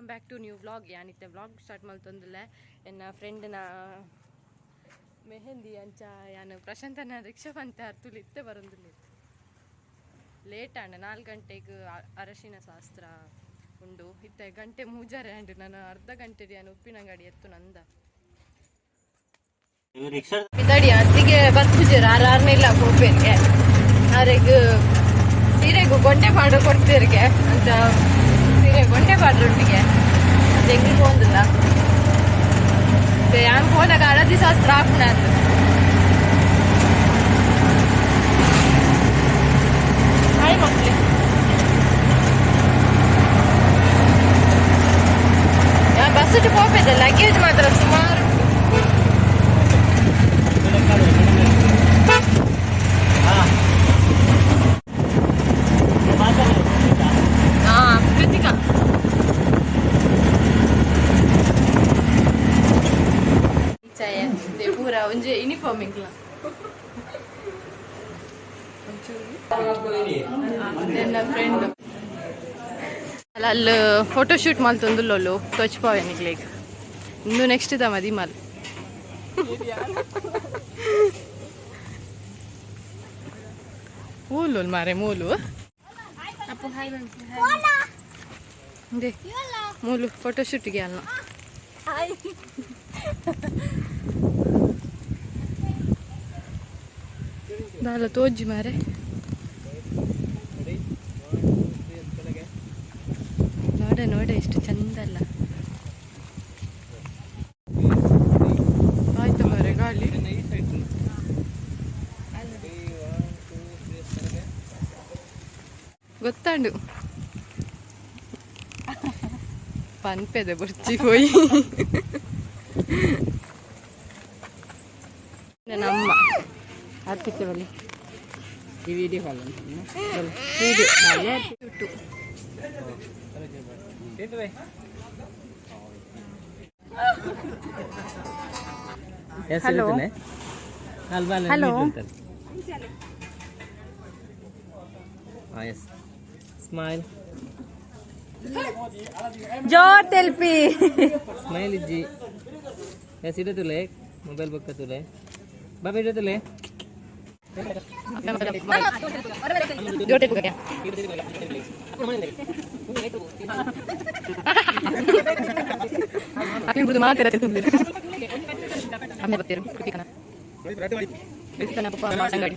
Welcome back to new vlog. ಯಾನಿತ್ತೆ vlog start ಮಾಡ್ತಂದಿಲ್ಲ ಎನ್ನ ಫ್ರೆಂಡ್ನ ಮೆಹಂದಿ ಅಂಚ ಯಾನು ಪ್ರಶಾಂತನ ರಿಕ್ಷಾ ಬಂತ ತುಲಿತ್ತೆ ಬರೋದಿಲ್ಲ ಲೇಟ್ ಆಂಡ 4 ಗಂಟೆಗೆ ಅರಶಿನ ಶಾಸ್ತ್ರ ಉಂಡು ಇತ್ತೆ ಗಂಟೆ ಮೂಜಾರೆ ಆಂಡ್ ನಾನು ಅರ್ಧ ಗಂಟೆ ನಾನು ಉಪ್ಪಿನ ಗಾಡಿ ಎತ್ತು ನಂದ ಇದಡಿ ಅತ್ತಿಗೆ ಬರ್ತಿದ್ದೀರ ಆರ್ನೇ ಇಲ್ಲ ಹೋಗ್ಬೇಕೆ ಆರೆಗ್ ಸೀರೆಗೂ ಗೊಂಡೆ ಪಾಡು ಕೊಡ್ತೀರಿಗೆ ಅಂತ ಸೀರೆ ಗೊಂಡೆ ಪಾಡ್ರೊಟ್ಟಿಗೆ ತೆಂಗಿ ಹೋದಿಲ್ಲ ಯಾನ್ ಹೋದಾಗ ಹಳದಿ ಶಾಸ್ತ್ರ ಹಾಕ್ನ ಅಂತ ಹಾಯ್ ಮಕ್ಳಿ ಬಸ್ ಇಟ್ಟು ಹೋಗ್ಬೇಕಲ್ಲ ಲಗೇಜ್ ಮಾತ್ರ ಸುಮಾರು ಕೃತಿಕಾ ಪೂರಾ ಒಂಜಿ ಯೂನಿಫಾರ್ಮ್ ಇಂಗ್ಲ ನನ್ನ ಫ್ರೆಂಡ್ ಅಲ್ಲಿ ಫೋಟೋ ಶೂಟ್ ಮಲ್ತೊಂದುಲ್ಲೊಲ್ಲು ತೊಚ್ಪಾವೇನಿಗ್ಲ ಈಗ ಇನ್ನು ನೆಕ್ಸ್ಟ್ ಇದ ಮದಿ ಮಲ್ ಮೂಲು ಮಾರೆ ಮೂಲು ದೇ ಮೂಲು ಫೋಟೋ ಶೂಟಿಗೆ ಅಲ್ಲ ದಾಲ ತೋಜಿ ಮಾರೆ ನೋಡೆ ನೋಡೆ ಎಷ್ಟು ಚಂದ ಅಲ್ಲ ಆಯ್ತು ಮಾರೆ ಗಾಳಿ ಗೊತ್ತಾಂಡು ಪನ್ಪೆದೆ ಬರ್ಚಿ ಹೋಯಿ ನನ್ನಮ್ಮ ಆರ್ತಿಕ್ಕೆ ಬಲ್ಲಿ ಈ video call hello hello smile जोर तेलपी स्माइल जी या सीधे तुले मोबाइल बुक का तुले बाबा इधर तुले जोर तेलपी क्या आपने बुद्ध मार तेरा तेलपी हमने बतेरो कुछ करना कुछ करना पापा मार संगाड़ी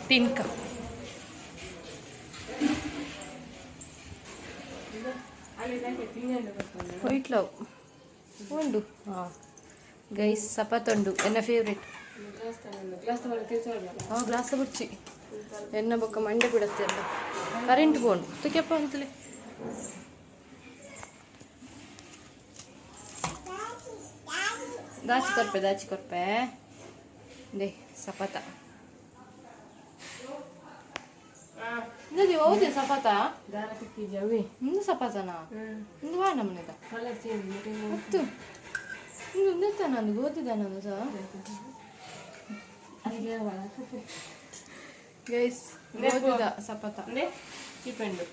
ತಿನ್ಕ ಹೋಯ್ಟ್ಲವ್ ಉಂಡು ಗೈಸ್ ಸಪತ್ತುಂಡು ಎನ್ನ ಫೇವ್ರೇಟ್ ಗ್ಲಾಸ್ ಬುಚ್ಚಿ ಎನ್ನ ಬೊಕ್ಕ ಮಂಡೆ ಬಿಡತ್ತೆ ಅಲ್ಲ ಕರೆಂಟ್ ಬೋಂಡು ತುಕ್ಯಪ್ಪ ಅಂತಲೇ दाची करपे दे सपाता नदी ओदे सपाता दारा टिक्की जावी इंದು ಸಪಾತನಾ ಇಂದು ವಾಣ ಮನೆದ ಕಲರ್ ಚೇಂಜ್ ಮತ್ತೆ ಇಂದು ನೆತ್ತ ನಾನು ಓದಿದ ನಾನು ಸಹ ಅಲ್ಲಿಗೆ ವಾಣ ಗೈಸ್ ಓದಿದ ಸಪಾತ ನೆ ಚಿಪೆಂಡು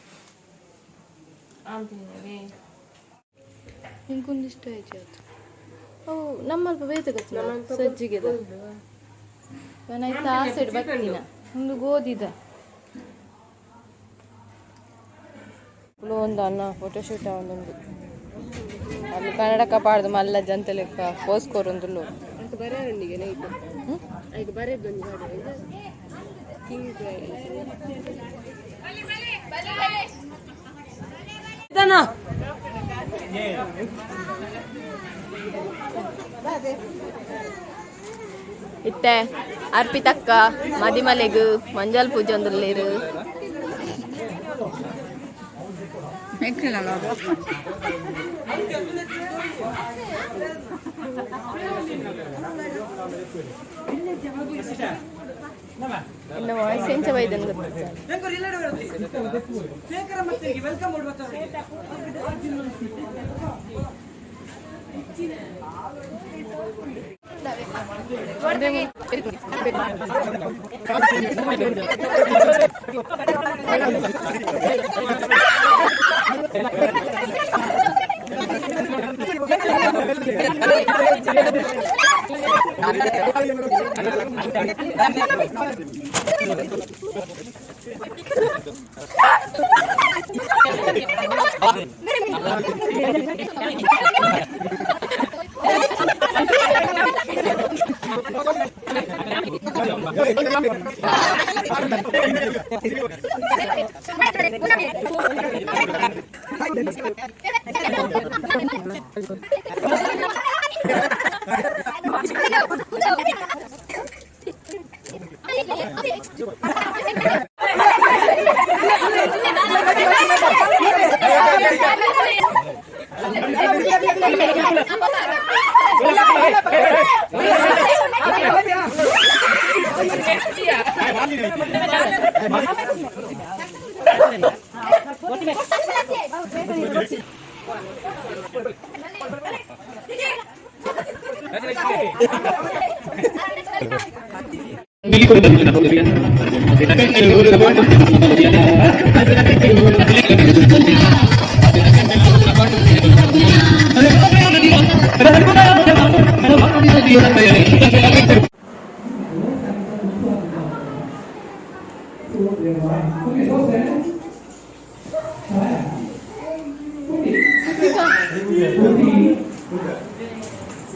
ಆಂತಿನೇ ಇಂಕೊಂದಿಷ್ಟ ಐತಿ ಅದು ಓ ನಮ್ಮಲ್ಪ ಬೇತ ಗೊತ್ತಿಲ್ಲ ಸಜ್ಜಿಗೆದ ನಾನಾಯ್ತು ಆ ಸೈಡ್ ಬರ್ತೀನ ಒಂದು ಗೋಧಿದ ಒಂದು ಅನ್ನ ಫೋಟೋಶೂಟ್ ಒಂದೊಂದು ಅಲ್ಲಿ ಕನ್ನಡ ಕಾಪಾಡ್ದು ಮಲ್ಲ ಜಂತ ಲೆಕ್ಕ ಪೋಸ್ಕೋರೊಂದು ಬರೆಯಂಡಿಗೆ ನೈಟ್ ಈಗ ಬರೆದೊಂದು ಇತ್ತೆ ಅರ್ಪಿತಕ್ಕ ಮದಿಮಲೆಗು ಮಂಜಲ್ ಪೂಜೆ ಒಂದಲ್ಲಿರು ಇನ್ನು ವಾಯ್ಸ್ ಎಂಚ ಬೈದನ್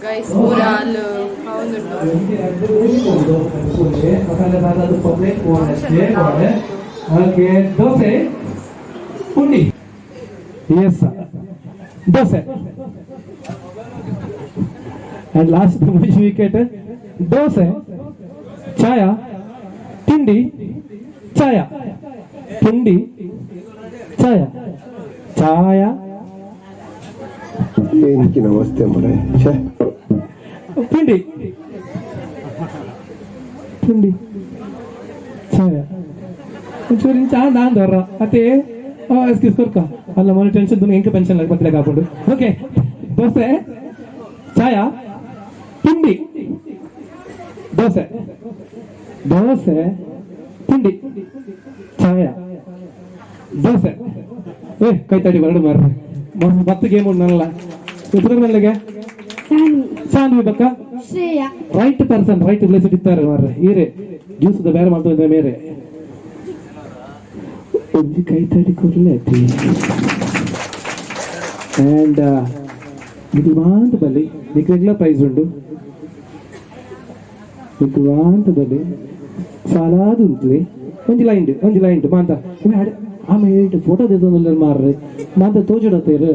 guys ಊರಾಲು ಹೌದುಂಟು Okay, dosa, pundi. Yes, sir. Dosa. And last wicket, dosa, chaya, pundi, chaya, pundi, chaya, chaya. ಏನಕ್ಕೆ ನಮಸ್ತೆ ಮರೆ ಪುಂಡಿ ಪುಂಡಿ ಛಾಯ ಒಂಚೂರು ಚಾಂದ ಅಂದವ್ರ ಅತ್ತೆ ಎಸ್ಕಿಸ್ ಕೊರ್ಕ ಅಲ್ಲ ಮೊನ್ನೆ ಟೆನ್ಷನ್ ದುನಿಯಾ ಎಂಕ ಪೆನ್ಷನ್ ಲಾಗ ಬತ್ತಲೆ ಕಾಪುಂಡು ಓಕೆ ದೋಸೆ ಛಾಯ ಪುಂಡಿ ದೋಸೆ ದೋಸೆ ಪುಂಡಿ ಛಾಯ ದೋಸೆ ಕೈ ತಡಿ ಬರಡು ಮಾರ್ರೆ ಮತ್ತೆ ಗೇಮ್ ಉಂಟಲ್ಲ ಉತ್ತರಗಳಿಗೆ ಸಾನ್ವಿ ಬಕ್ಕ ರೈಟ್ ಪರ್ಸನ್ ರೈಟ್ ಪ್ಲೇಸ್ ಇದ್ದಾರೆ ಮಾರ್ರೆ ಈರೆ ಜ್ಯೂಸ್ ಬೇರೆ ಮಾಡ್ತಾ ಮೇರೆ ಒಂಜಿ ಕೈ ತಡಿ ಕೊರ್ಲೆ ಅಂಡ್ ವಿದ್ವಾಂತ ಬಲ್ಲಿ ನಿಕ್ ರೆಗ್ಯುಲರ್ ಪ್ರೈಸ್ ಉಂಟು ವಿದ್ವಾಂತ ಬಲ್ಲಿ ಸಾಲಾದು ಉಂಟ್ಲಿ ಒಂಜಿ ಲೈನ್ ಮಾಂತ ಆಮೇಲೆ ಫೋಟೋ ತೆಗೆದು ಮಾರ್ರಿ ಮಾತ್ರ ತೋಚಿಡತ್ತೇರು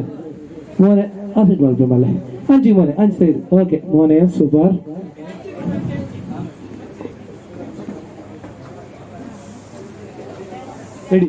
ಮೋನೆ ಆಸೆಟ್ ಮಾಡ್ತೀವಿ ಮಲೆ ಅಂಚಿ ಮೋನೆ ಅಂಚಿ ಸೈಡ್ ಓಕೆ ಮೋನೆ ಸೂಪರ್ ರೆಡಿ